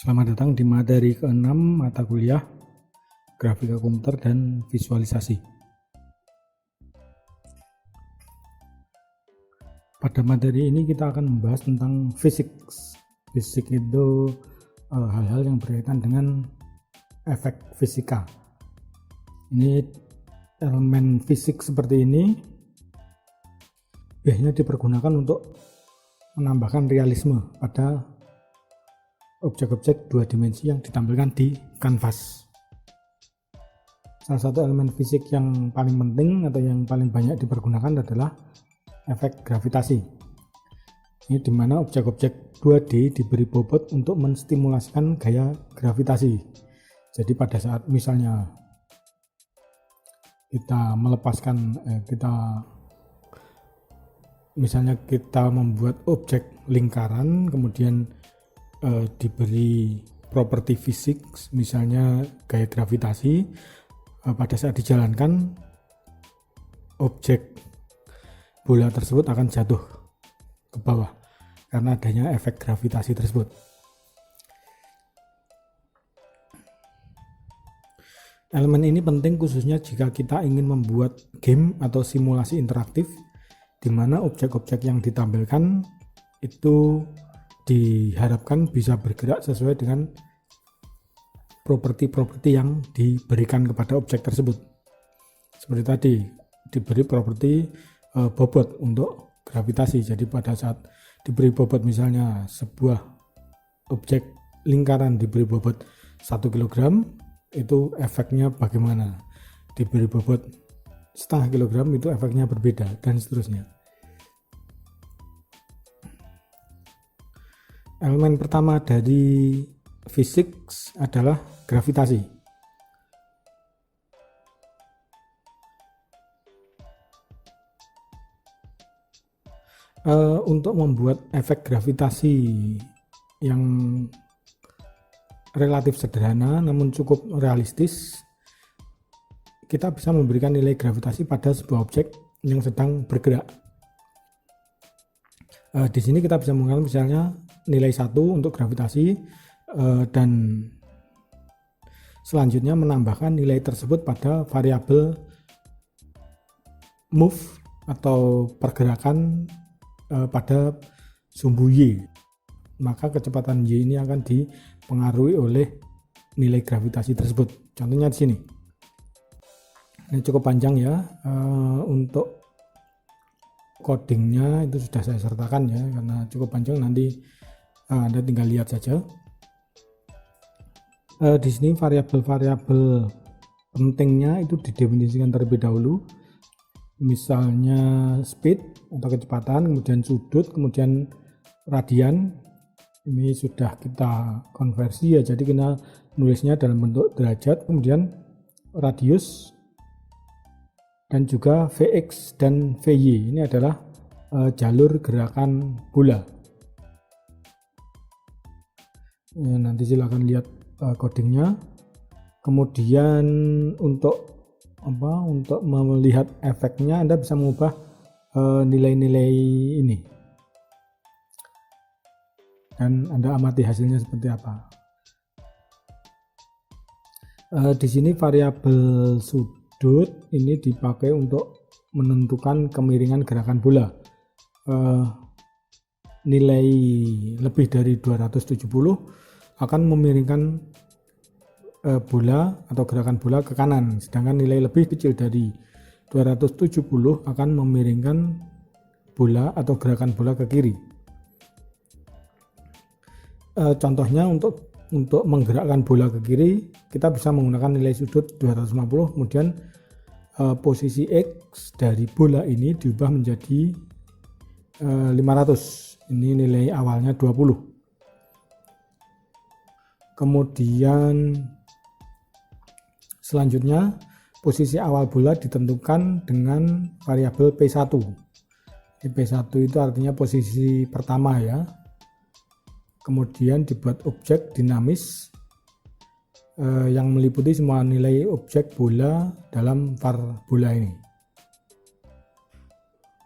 Selamat datang di materi ke-6 mata kuliah Grafika Komputer dan Visualisasi. Pada materi ini kita akan membahas tentang fisik. Fisik itu hal-hal yang berkaitan dengan efek fisika. Ini elemen fisik seperti ini biasanya dipergunakan untuk menambahkan realisme pada objek-objek dua dimensi yang ditampilkan di kanvas. Salah satu elemen fisik yang paling penting atau yang paling banyak dipergunakan adalah efek gravitasi. Ini dimana objek-objek 2D diberi bobot untuk menstimulasikan gaya gravitasi. Jadi pada saat misalnya kita kita membuat objek lingkaran, kemudian diberi properti fisik, misalnya gaya gravitasi, pada saat dijalankan objek bola tersebut akan jatuh ke bawah karena adanya efek gravitasi tersebut. Elemen ini penting khususnya jika kita ingin membuat game atau simulasi interaktif di mana objek-objek yang ditampilkan itu diharapkan bisa bergerak sesuai dengan properti-properti yang diberikan kepada objek tersebut. Seperti tadi, diberi properti bobot untuk gravitasi. Jadi pada saat diberi bobot, misalnya sebuah objek lingkaran diberi bobot 1 kg, itu efeknya bagaimana. Diberi bobot setengah kilogram, itu efeknya berbeda, dan seterusnya. Elemen pertama dari fisik adalah gravitasi. Untuk membuat efek gravitasi yang relatif sederhana namun cukup realistis, kita bisa memberikan nilai gravitasi pada sebuah objek yang sedang bergerak. Di sini kita bisa menggunakan misalnya nilai 1 untuk gravitasi, dan selanjutnya menambahkan nilai tersebut pada variabel move atau pergerakan pada sumbu Y. Maka kecepatan Y ini akan dipengaruhi oleh nilai gravitasi tersebut. Contohnya di sini. Ini cukup panjang ya. Untuk codingnya itu sudah saya sertakan ya, karena cukup panjang, nanti Anda tinggal lihat saja. Di sini variabel-variabel pentingnya itu didefinisikan terlebih dahulu, misalnya speed atau kecepatan, kemudian sudut, kemudian radian. Ini sudah kita konversi ya, jadi kita nulisnya dalam bentuk derajat, kemudian radius, dan juga Vx dan Vy. Ini adalah jalur gerakan bola. Nanti silakan lihat codingnya. Kemudian untuk melihat efeknya, Anda bisa mengubah nilai-nilai ini dan Anda amati hasilnya seperti apa. Di sini variabel sudut ini dipakai untuk menentukan kemiringan gerakan bola. Nilai lebih dari 270 akan memiringkan bola atau gerakan bola ke kanan, sedangkan nilai lebih kecil dari 270 akan memiringkan bola atau gerakan bola ke kiri. Contohnya untuk menggerakkan bola ke kiri, kita bisa menggunakan nilai sudut 250, kemudian posisi X dari bola ini diubah menjadi 500. Ini nilai awalnya 20. Kemudian selanjutnya posisi awal bola ditentukan dengan variabel P1. P1 itu artinya posisi pertama ya. Kemudian dibuat objek dinamis yang meliputi semua nilai objek bola dalam var bola ini.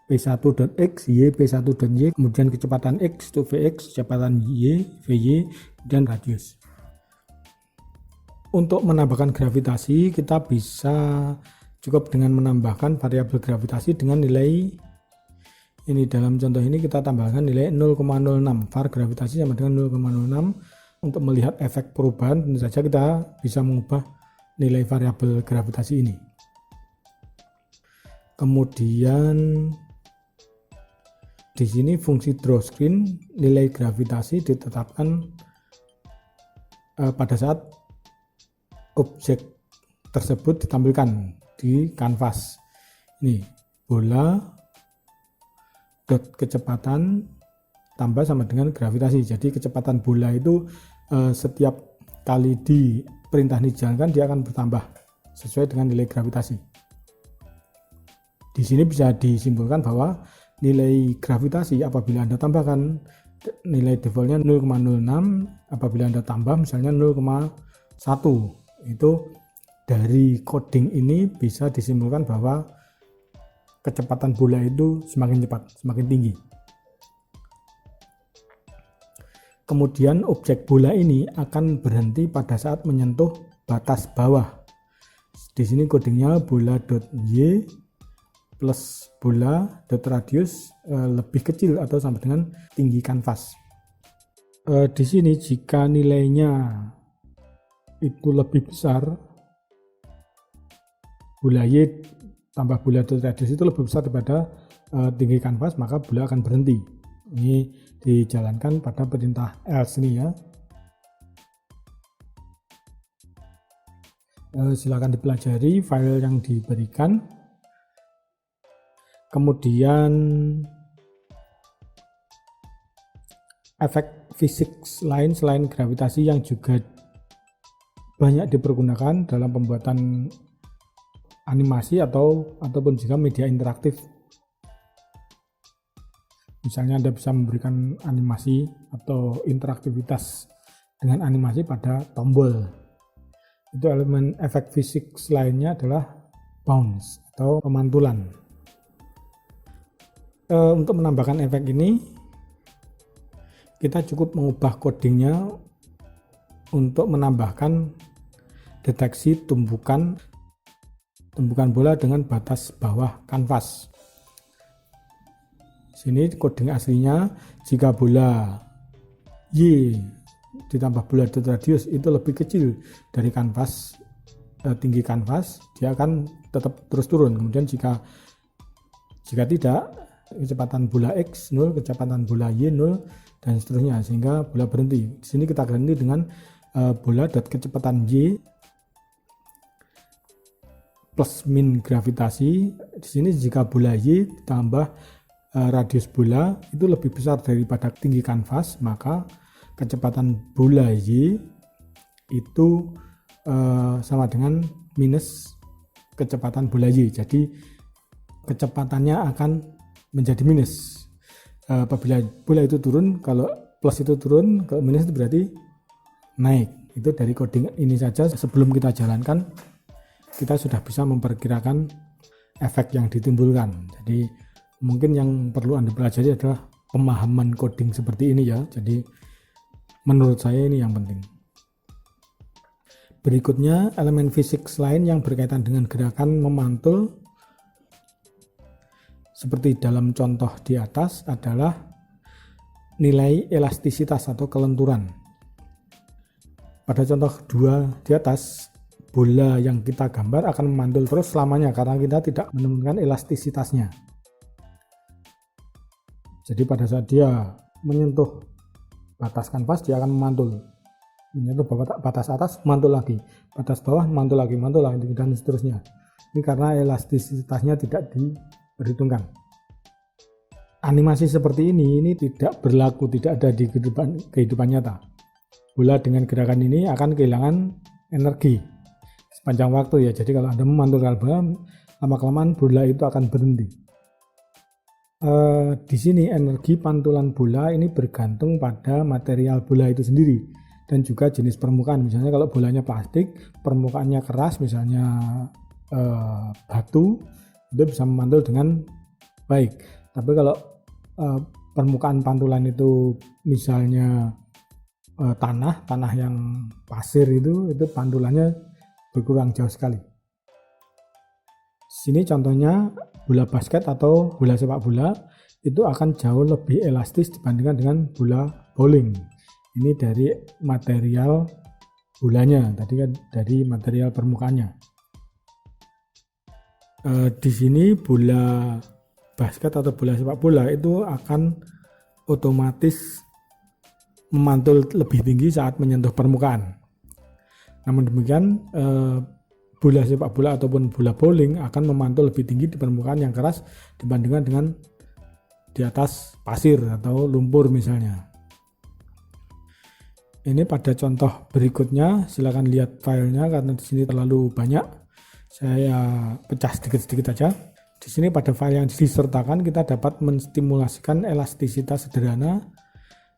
P1.x, Y, P1.y, kemudian kecepatan X itu Vx, kecepatan Y, Vy, dan radius. Untuk menambahkan gravitasi, kita bisa cukup dengan menambahkan variabel gravitasi dengan nilai ini. Dalam contoh ini kita tambahkan nilai 0,06. var gravitasi sama dengan 0,06. Untuk melihat efek perubahan, tentu saja kita bisa mengubah nilai variabel gravitasi ini. Kemudian di sini fungsi draw screen, nilai gravitasi ditetapkan pada saat objek tersebut ditampilkan di kanvas. Ini bola dot kecepatan tambah sama dengan gravitasi. Jadi kecepatan bola itu setiap kali di perintah ini dijalankan, dia akan bertambah sesuai dengan nilai gravitasi. Di sini bisa disimpulkan bahwa nilai gravitasi apabila Anda tambahkan nilai defaultnya 0,06, apabila Anda tambah misalnya 0,1, itu dari coding ini bisa disimpulkan bahwa kecepatan bola itu semakin cepat, semakin tinggi. Kemudian objek bola ini akan berhenti pada saat menyentuh batas bawah. Di sini codingnya bola.y plus bola.radius lebih kecil atau sama dengan tinggi kanvas. Di sini jika nilainya itu lebih besar, bola y tambah bola.radius itu lebih besar daripada tinggi kanvas, maka bola akan berhenti. Ini dijalankan pada perintah else ini ya. Silakan dipelajari file yang diberikan. Kemudian efek fisik lain selain gravitasi yang juga banyak dipergunakan dalam pembuatan animasi ataupun juga media interaktif. Misalnya Anda bisa memberikan animasi atau interaktivitas dengan animasi pada tombol. Itu elemen efek fisik lainnya adalah bounce atau pemantulan. Untuk menambahkan efek ini, kita cukup mengubah codingnya untuk menambahkan deteksi tumbukan bola dengan batas bawah kanvas. Sini coding aslinya, jika bola Y ditambah bola radius itu lebih kecil dari kanvas, tinggi kanvas, dia akan tetap terus turun. Kemudian jika tidak, kecepatan bola X 0, kecepatan bola Y 0, dan seterusnya sehingga bola berhenti. Di sini kita ganti dengan bola dot kecepatan Y plus min gravitasi. Di sini jika bola Y ditambah radius bola itu lebih besar daripada tinggi kanvas, maka kecepatan bola Y itu sama dengan minus kecepatan bola Y. Jadi kecepatannya akan menjadi minus. Apabila bola itu turun, kalau plus itu turun, kalau minus itu berarti naik. Itu dari coding ini saja, sebelum kita jalankan kita sudah bisa memperkirakan efek yang ditimbulkan. Jadi mungkin yang perlu Anda pelajari adalah pemahaman coding seperti ini ya. Jadi menurut saya ini yang penting. Berikutnya, elemen fisik lain yang berkaitan dengan gerakan memantul seperti dalam contoh di atas adalah nilai elastisitas atau kelenturan. Pada contoh kedua di atas, bola yang kita gambar akan memantul terus selamanya karena kita tidak menemukan elastisitasnya. Jadi pada saat dia menyentuh batas kanvas, dia akan memantul. Menyentuh batas atas, mantul lagi. Batas bawah, mantul lagi, dan seterusnya. Ini karena elastisitasnya tidak diperhitungkan. Animasi seperti ini tidak berlaku, tidak ada di kehidupan nyata. Bola dengan gerakan ini akan kehilangan energi sepanjang waktu ya. Jadi kalau Anda memantulkan bola, lama-kelamaan bola itu akan berhenti. Di sini energi pantulan bola ini bergantung pada material bola itu sendiri dan juga jenis permukaan. Misalnya kalau bolanya plastik, permukaannya keras, misalnya batu, itu bisa memantul dengan baik. Tapi kalau permukaan pantulan itu misalnya tanah yang pasir itu pantulannya berkurang jauh sekali. Sini contohnya bola basket atau bola sepak bola itu akan jauh lebih elastis dibandingkan dengan bola bowling. Ini dari material bolanya, tadi kan dari material permukaannya. Di sini bola basket atau bola sepak bola itu akan otomatis memantul lebih tinggi saat menyentuh permukaan. Namun demikian bola sepak bola ataupun bola bowling akan memantul lebih tinggi di permukaan yang keras dibandingkan dengan di atas pasir atau lumpur misalnya. Ini pada contoh berikutnya, silakan lihat filenya karena di sini terlalu banyak. Saya pecah sedikit-sedikit aja. Di sini pada file yang disertakan kita dapat menstimulasikan elastisitas sederhana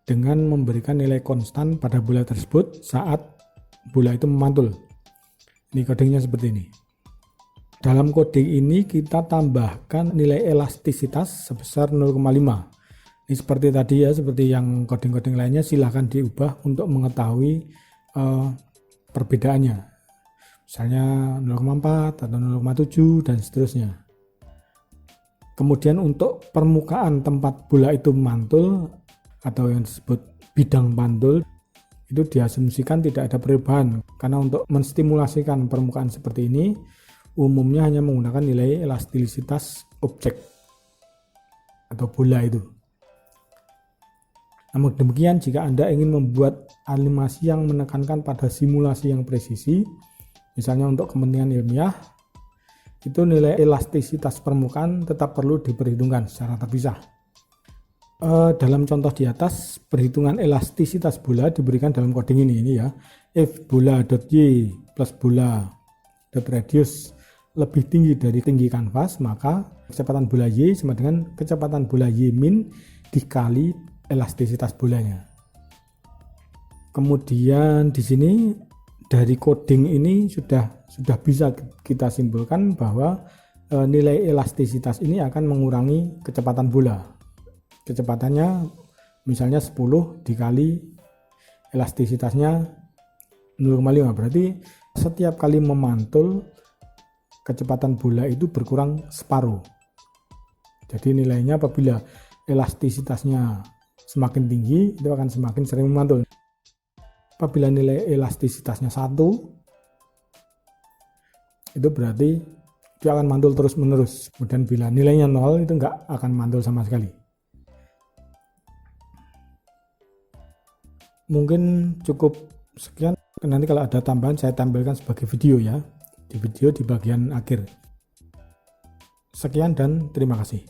dengan memberikan nilai konstan pada bola tersebut saat bola itu memantul. Ini codingnya seperti ini. Dalam coding ini kita tambahkan nilai elastisitas sebesar 0,5. Ini seperti tadi ya, seperti yang coding-coding lainnya, silahkan diubah untuk mengetahui perbedaannya. Misalnya 0,4 atau 0,7 dan seterusnya. Kemudian untuk permukaan tempat bola itu memantul atau yang disebut bidang pantul, itu diasumsikan tidak ada perubahan karena untuk menstimulasikan permukaan seperti ini umumnya hanya menggunakan nilai elastisitas objek atau bola itu. Namun demikian jika Anda ingin membuat animasi yang menekankan pada simulasi yang presisi, misalnya untuk kepentingan ilmiah, itu nilai elastisitas permukaan tetap perlu diperhitungkan secara terpisah. Dalam contoh di atas, perhitungan elastisitas bola diberikan dalam coding ini ya. If bola.y plus bola.radius lebih tinggi dari tinggi kanvas, maka kecepatan bola y sama dengan kecepatan bola y min dikali elastisitas bolanya. Kemudian di sini dari coding ini sudah bisa kita simpulkan bahwa nilai elastisitas ini akan mengurangi kecepatan bola. Kecepatannya misalnya 10 dikali elastisitasnya 0,5, berarti setiap kali memantul kecepatan bola itu berkurang separuh. Jadi nilainya apabila elastisitasnya semakin tinggi itu akan semakin sering memantul. Apabila nilai elastisitasnya 1 itu berarti dia akan mantul terus menerus. Kemudian bila nilainya 0 itu enggak akan mantul sama sekali. Mungkin cukup sekian, nanti kalau ada tambahan saya tampilkan sebagai video ya, di bagian akhir. Sekian dan terima kasih.